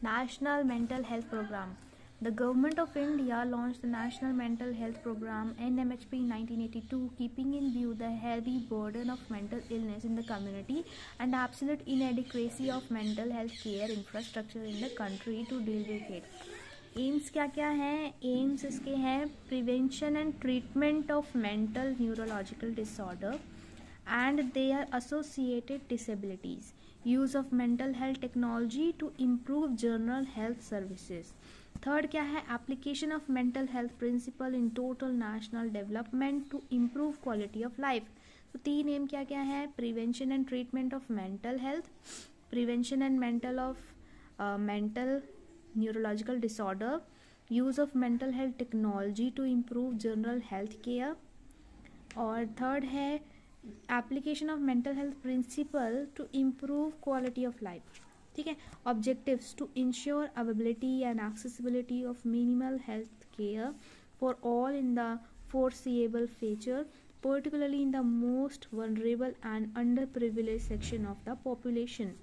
National Mental Health Program. The Government of India launched the National Mental Health Program (NMHP) in 1982, keeping in view the heavy burden of mental illness in the community and absolute inadequacy of mental health care infrastructure in the country to deal with it. AIIMS क्या क्या हैं? AIIMS इसके हैं prevention and treatment of mental neurological disorder and their associated disabilities, use of mental health technology to improve general health services. Third क्या है? application of mental health principle in total national development to improve quality of life. तो तीन M क्या क्या है? prevention and treatment of mental health, prevention and mental neurological disorder, use of mental health technology to improve general health care, और third है application of mental health principle to improve quality of life. ठीक है. Objectives to ensure availability and accessibility of minimal health care for all in the foreseeable future, particularly in the most vulnerable and underprivileged section of the population.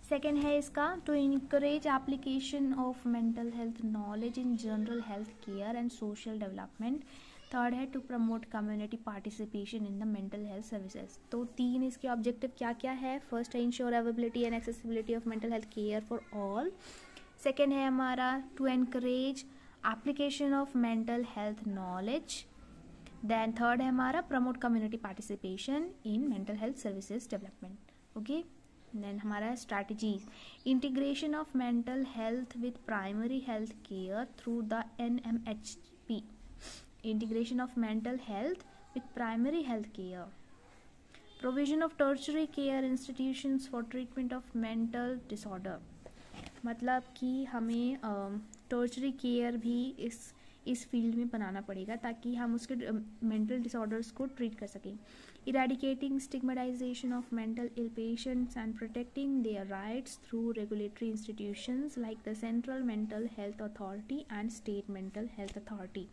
Second है इसका to encourage application of mental health knowledge in general health care and social development. Third है to promote community participation in the mental health services. तो तीन इसके objective क्या क्या है? First है ensure availability and accessibility of mental health care for all. Second है हमारा to encourage application of mental health knowledge. Then third है हमारा promote community participation in mental health services development. Okay. Then हमारा strategies integration of mental health with primary health care through the NMHP. Integration of mental health with primary health care. Provision of tertiary care institutions for treatment of mental disorder. मतलब कि हमें tertiary care भी इस field में बनाना पड़ेगा ताकि हम उसके मेंटल डिसऑर्डर्स को ट्रीट कर सकें. Eradicating stigmatization of mental ill patients and protecting their rights through regulatory institutions like the central mental health authority and state mental health authority.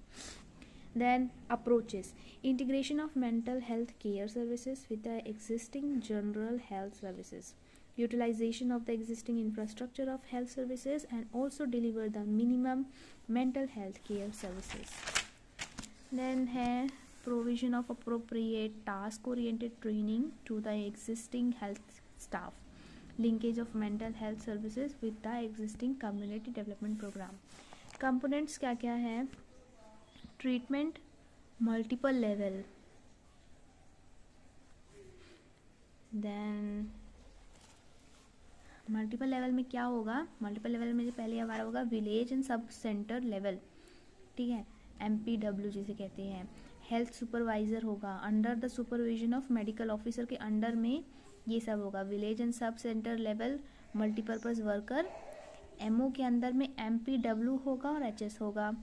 Then approaches integration of mental health care services with the existing general health services, utilization of the existing infrastructure of health services and also deliver the minimum mental health care services. Then है provision of appropriate task oriented training to the existing health staff, linkage of mental health services with the existing community development program. Components क्या क्या है? Treatment multiple level. Then multiple level में क्या होगा? Multiple level में जो पहले हमारा होगा village and sub centre level. ठीक है. MPW जिसे कहते हैं. हेल्थ सुपरवाइजर होगा under the supervision of medical officer के अंडर में ये सब होगा. Village and sub centre level multipurpose worker. MO के अंदर में MPW होगा और HS होगा.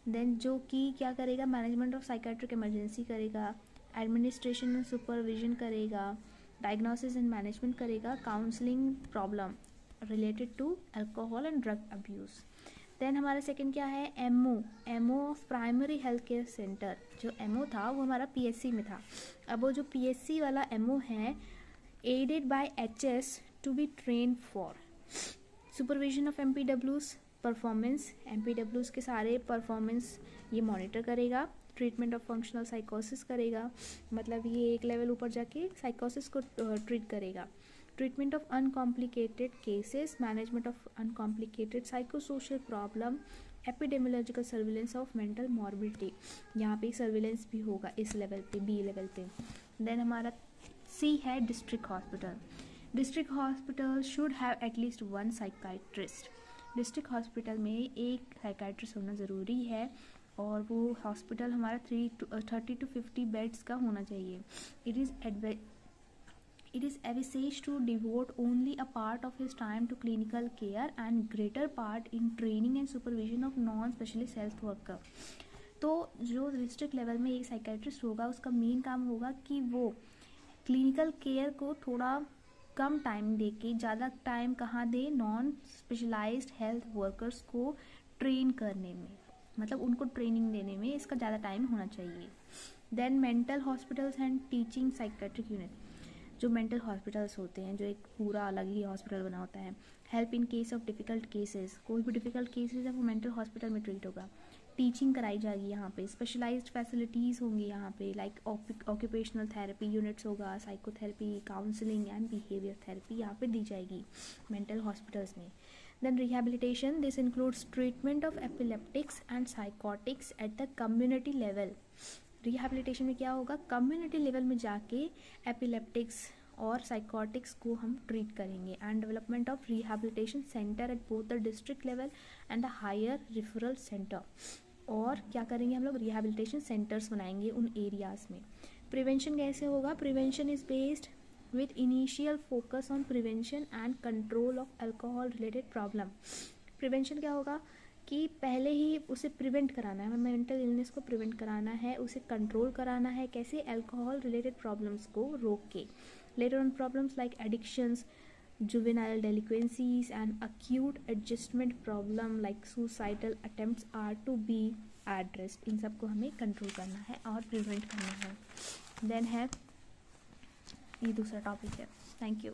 देन जो कि क्या करेगा? मैनेजमेंट ऑफ साइकेट्रिक इमरजेंसी करेगा, एडमिनिस्ट्रेशन एंड सुपरविजन करेगा, डायग्नोसिस एंड मैनेजमेंट करेगा, counselling problem related to alcohol and drug abuse. Then हमारा सेकंड क्या है? MO of primary health care centre. जो MO था वो हमारा PSC में था. अब वो जो PSC वाला MO है aided by HS to be train for supervision of MPWs performance. MPWs के सारे परफॉर्मेंस ये मॉनिटर करेगा. ट्रीटमेंट ऑफ फंक्शनल साइकोसिस करेगा, मतलब ये एक लेवल ऊपर जाके साइकोसिस को ट्रीट करेगा. Treatment of uncomplicated cases, management of uncomplicated psychosocial problem, epidemiological surveillance of mental morbidity. यहाँ पे सर्विलेंस भी होगा इस लेवल पे, B लेवल पे. देन हमारा C है district hospital. District hospital should have at least one psychiatrist. District hospital में एक साइकाइट्रिस्ट होना ज़रूरी है और वो हॉस्पिटल हमारा 30 to 50 बेड्स का होना चाहिए. It is envisages to devote only a part of his time to clinical care and greater part in training and supervision of non specialist health worker. तो जो डिस्ट्रिक्ट लेवल में एक psychiatrist होगा उसका main काम होगा कि वो क्लिनिकल केयर को थोड़ा कम टाइम दे के ज़्यादा टाइम कहाँ दे? नॉन स्पेशलाइज्ड हेल्थ वर्कर्स को ट्रेन करने में, मतलब उनको ट्रेनिंग देने में इसका ज़्यादा टाइम होना चाहिए. Then mental hospitals and teaching psychiatric unit. जो मेंटल हॉस्पिटल्स होते हैं, जो एक पूरा अलग ही हॉस्पिटल बना होता है। Help in case of difficult cases, कोई भी डिफ़िकल्ट केसेस है वो मेंटल हॉस्पिटल में ट्रीट होगा। टीचिंग कराई जाएगी यहाँ पे, स्पेशलाइज्ड फैसिलिटीज़ होंगी यहाँ पे, लाइक ऑक्यूपेशनल थेरेपी यूनिट्स होगा, psychotherapy, counselling and behaviour therapy यहाँ पे दी जाएगी मेंटल हॉस्पिटल्स में। Then rehabilitation, this includes treatment of epileptics and psychotics at the community level. Rehabilitation में क्या होगा, कम्युनिटी लेवल में जाके एपिलेप्टिक्स और साइकोटिक्स को हम ट्रीट करेंगे। And development of rehabilitation centre at both the district level and the higher referral centre. और क्या करेंगे हम लोग, रिहेबिलिटेशन सेंटर्स बनाएंगे उन एरियाज़ में। प्रिवेंशन कैसे होगा, prevention is based with initial focus on prevention and control of alcohol related problem। Prevention क्या होगा कि पहले ही उसे प्रिवेंट कराना है, मेंटल इलनेस को प्रिवेंट कराना है, उसे कंट्रोल कराना है, कैसे, अल्कोहल रिलेटेड प्रॉब्लम्स को रोक के। Later on problems like addictions, juvenile delinquencies and acute adjustment problem like suicidal attempts are to be addressed। इन सबको हमें कंट्रोल करना है और प्रिवेंट करना है। देन है ये दूसरा टॉपिक है। Thank you.